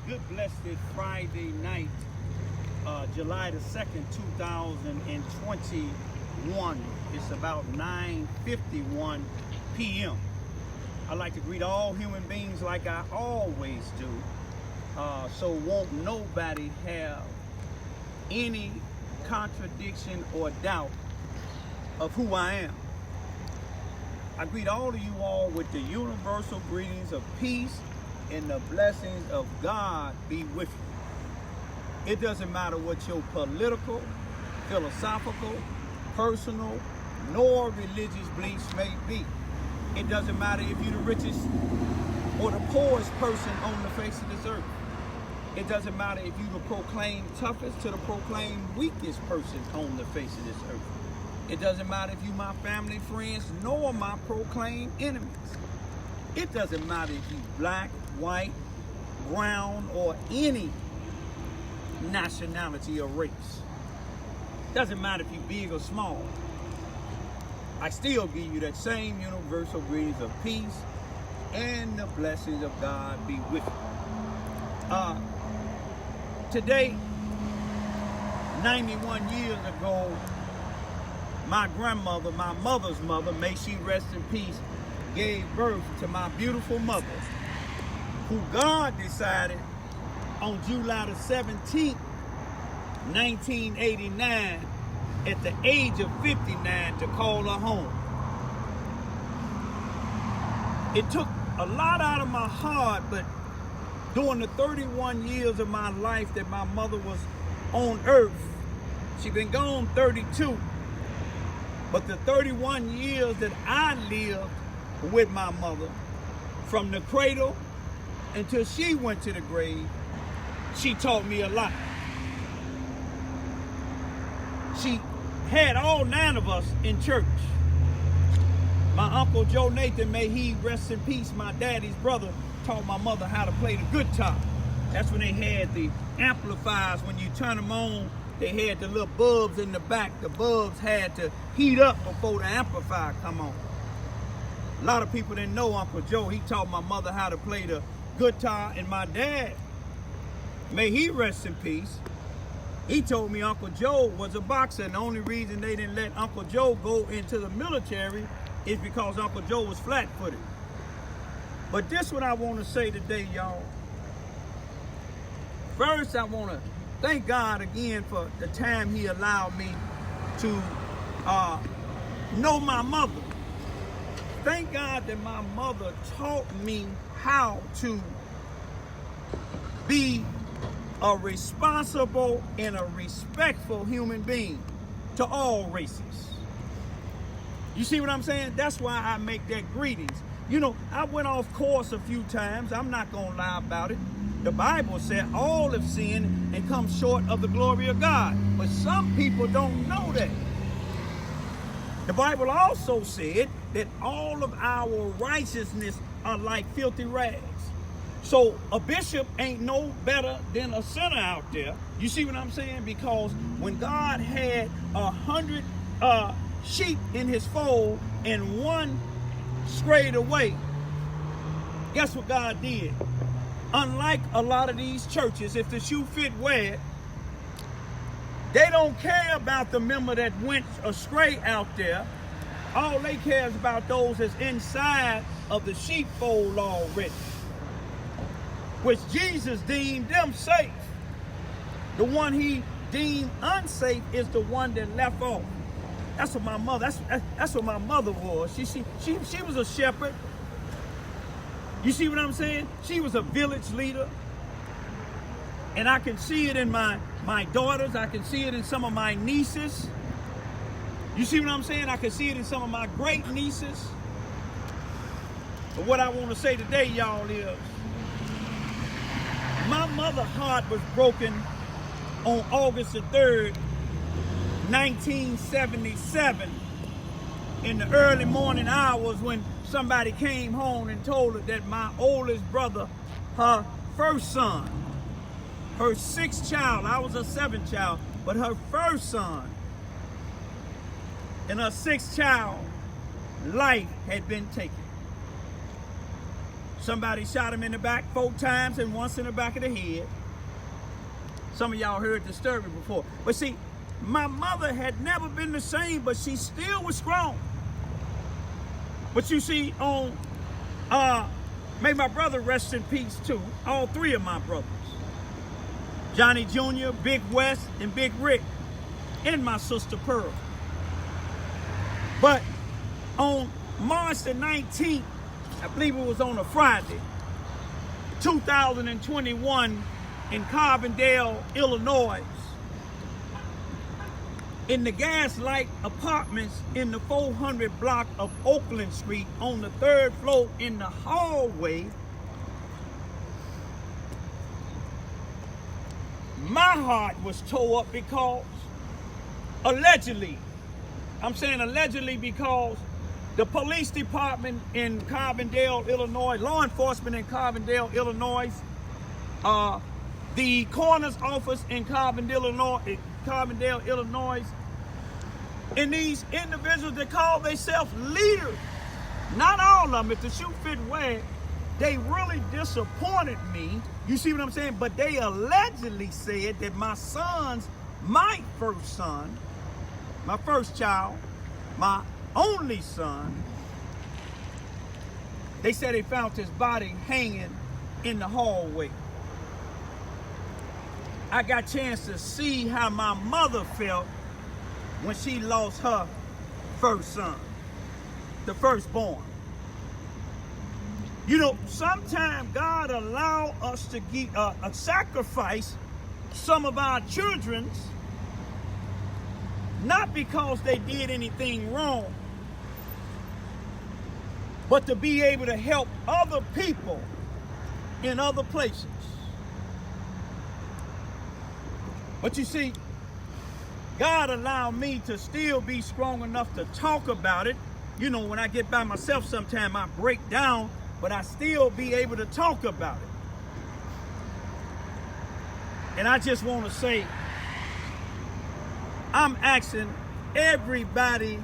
Good blessed Friday night, July the 2nd, 2021. It's about 9:51 p.m. I'd like to greet all human beings like I always do. So won't nobody have any contradiction or doubt of who I am. I greet all of you all with the universal greetings of peace and the blessings of God be with you. It doesn't matter what your political, philosophical, personal, nor religious beliefs may be. It doesn't matter if you're the richest or the poorest person on the face of this earth. It doesn't matter if you're the proclaimed toughest to the proclaimed weakest person on the face of this earth. It doesn't matter if you my family, friends, nor my proclaimed enemies. It doesn't matter if you black, white, brown, or any nationality or race. Doesn't matter if you big or small. I still give you that same universal greetings of peace and the blessings of God be with you. Today, 91 years ago, my grandmother, my mother's mother, may she rest in peace, gave birth to my beautiful mother, who God decided on July the 17th, 1989, at the age of 59, to call her home. It took a lot out of my heart, but during the 31 years of my life that my mother was on earth, she's been gone 32, but the 31 years that I lived with my mother, from the cradle until she went to the grave, she taught me a lot. She had all 9 of us in church. My Uncle Joe Nathan, may he rest in peace, my daddy's brother, taught my mother how to play the guitar. That's when they had the amplifiers. When you turn them on, they had the little bulbs in the back. The bulbs had to heat up before the amplifier come on. A lot of people didn't know Uncle Joe. He taught my mother how to play the guitar, and my dad, may he rest in peace, he told me Uncle Joe was a boxer, and the only reason they didn't let Uncle Joe go into the military is because Uncle Joe was flat-footed. But this is what I want to say today, y'all. First, I want to thank God again for the time he allowed me to know my mother. Thank God that my mother taught me how to be a responsible and a respectful human being to all races. You see what I'm saying? That's why I make that greetings. You know, I went off course a few times. I'm not going to lie about it. The Bible said all have sinned and come short of the glory of God. But some people don't know that. The Bible also said that all of our righteousness are like filthy rags. So a bishop ain't no better than a sinner out there. You see what I'm saying? Because when God had 100 sheep in his fold and one strayed away, guess what God did? Unlike a lot of these churches, if the shoe fit, wear it. They don't care about the member that went astray out there. All they care is about those that's inside of the sheepfold already, which Jesus deemed them safe. The one he deemed unsafe is the one that left off. That's what my mother. That's what my mother was. She was a shepherd. You see what I'm saying? She was a village leader. And I can see it in my daughters. I can see it in some of my nieces. You see what I'm saying? I can see it in some of my great nieces. But what I want to say today, y'all, is my mother's heart was broken on August the 3rd, 1977, in the early morning hours, when somebody came home and told her that my oldest brother, her first son, her 6th child, I was her 7th child, but her first son and her 6th child, life had been taken. Somebody shot him in the back 4 times and once in the back of the head. Some of y'all heard the story before. But see, my mother had never been the same, but she still was strong. But you see, may my brother rest in peace too. All 3 of my brothers. Johnny Jr., Big West, and Big Rick. And my sister Pearl. But on March the 19th, I believe it was on a Friday, 2021, in Carbondale, Illinois, in the Gaslight Apartments in the 400 block of Oakland Street on the 3rd floor in the hallway, my heart was tore up because allegedly, I'm saying allegedly because the police department in Carbondale, Illinois, law enforcement in Carbondale, Illinois, the coroner's office in Carbondale, Illinois, and these individuals that call themselves leaders, not all of them, if the shoe fit where, they really disappointed me. You see what I'm saying? But they allegedly said that my first son, my first child, my only son, they said they found his body hanging in the hallway. I got a chance to see how my mother felt when she lost her first son, the firstborn. You know, sometimes God allow us to give sacrifice some of our children's, not because they did anything wrong, but to be able to help other people in other places. But you see, God allowed me to still be strong enough to talk about it. You know, when I get by myself sometime, I break down, but I still be able to talk about it. And I just want to say, I'm asking everybody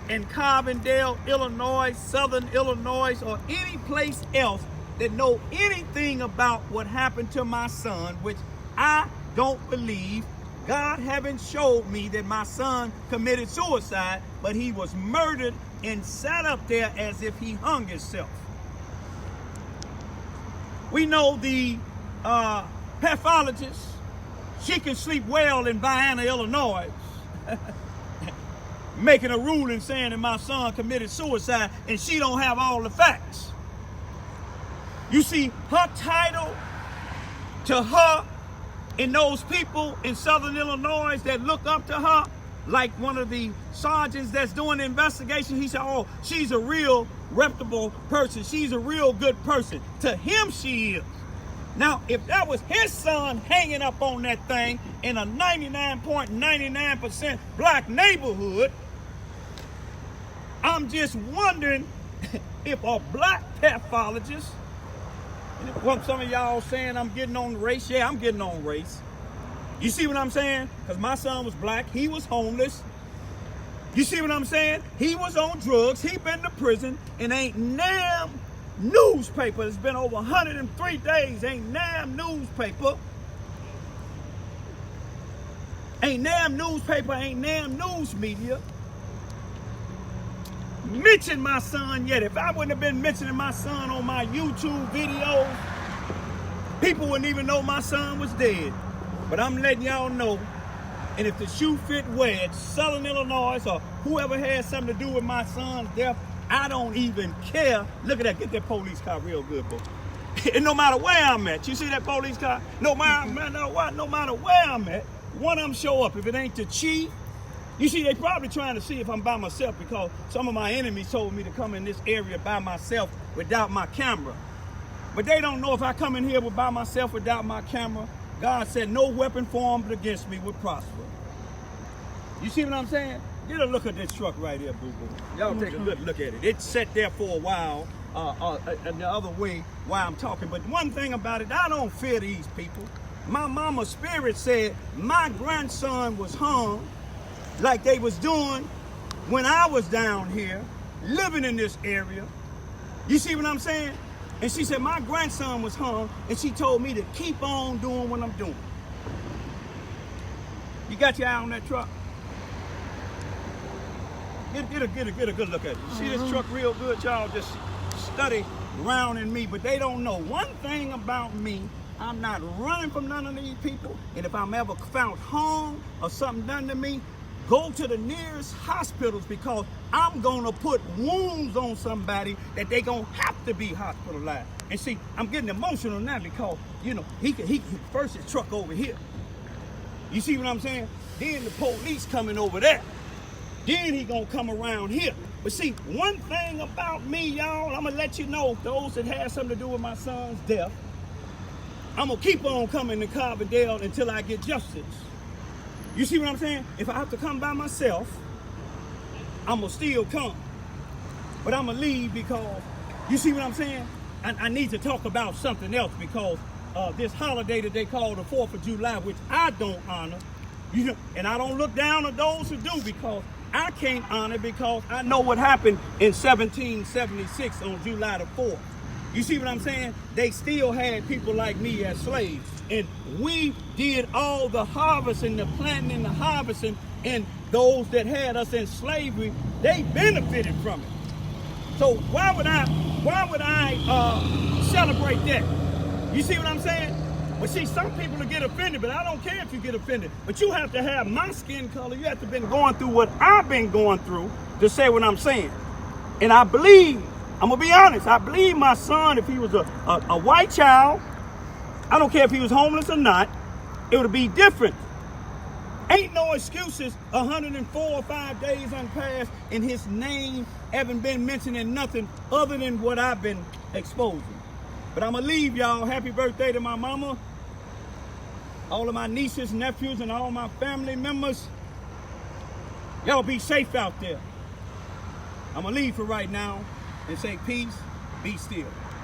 in Carbondale, Illinois, Southern Illinois, or any place else that know anything about what happened to my son, which I don't believe. God haven't showed me that my son committed suicide, but he was murdered and sat up there as if he hung himself. We know the pathologist, she can sleep well in Vienna, Illinois, making a ruling saying that my son committed suicide, and she don't have all the facts. You see, her title to her and those people in Southern Illinois that look up to her, like one of the sergeants that's doing the investigation, he said, oh, she's a real reputable person. She's a real good person. To him, she is. Now, if that was his son hanging up on that thing in a 99.99% black neighborhood, I'm just wondering if a black pathologist, and some of y'all saying I'm getting on race, yeah, I'm getting on race. You see what I'm saying? Because my son was black, he was homeless. You see what I'm saying? He was on drugs, he been to prison, and ain't damn newspaper. It's been over 103 days, ain't damn newspaper. Ain't damn newspaper, ain't damn news media mention my son yet. If I wouldn't have been mentioning my son on my YouTube videos, people wouldn't even know my son was dead. But I'm letting y'all know, and if the shoe fit where it's Southern Illinois or whoever has something to do with my son's death, I don't even care. Look at that, get that police car real good, boy. And no matter where I'm at, you see that police car? No matter where I'm at, one of them show up. If it ain't the chief, you see, they probably trying to see if I'm by myself, because some of my enemies told me to come in this area by myself without my camera. But they don't know if I come in here by myself without my camera. God said no weapon formed against me would prosper. You see what I'm saying? Get a look at this truck right here, boo-boo. Y'all take a good look at it. It's sat there for a while, the other way while I'm talking. But one thing about it, I don't fear these people. My mama's spirit said my grandson was hung like they was doing when I was down here, living in this area. You see what I'm saying? And she said, my grandson was hung, and she told me to keep on doing what I'm doing. You got your eye on that truck? Get a good look at it. See this truck real good, y'all? Just study around in me, but they don't know one thing about me. I'm not running from none of these people, and if I'm ever found hung or something done to me, go to the nearest hospitals, because I'm gonna put wounds on somebody that they gonna have to be hospitalized. And see, I'm getting emotional now because, you know, he first his truck over here. You see what I'm saying? Then the police coming over there. Then he gonna come around here. But see, one thing about me, y'all, I'm gonna let you know, those that had something to do with my son's death, I'm gonna keep on coming to Carbondale until I get justice. You see what I'm saying? If I have to come by myself, I'm gonna still come. But I'm gonna leave because, you see what I'm saying? I need to talk about something else, because this holiday that they call the 4th of July, which I don't honor, you know, and I don't look down on those who do, because I can't honor, because I know what happened in 1776 on July the 4th. You see what I'm saying? They still had people like me as slaves. And we did all the harvesting, the planting and the harvesting, and those that had us in slavery, they benefited from it. So why would I celebrate that? You see what I'm saying? But see, some people will get offended, but I don't care if you get offended. But you have to have my skin color. You have to have been going through what I've been going through to say what I'm saying. And I believe, I'm going to be honest, I believe my son, if he was a white child, I don't care if he was homeless or not, it would be different. Ain't no excuses 104 or 5 days unpassed and his name haven't been mentioned in nothing other than what I've been exposing. But I'm going to leave y'all. Happy birthday to my mama, all of my nieces, nephews, and all my family members. Y'all be safe out there. I'm going to leave for right now and say peace, be still.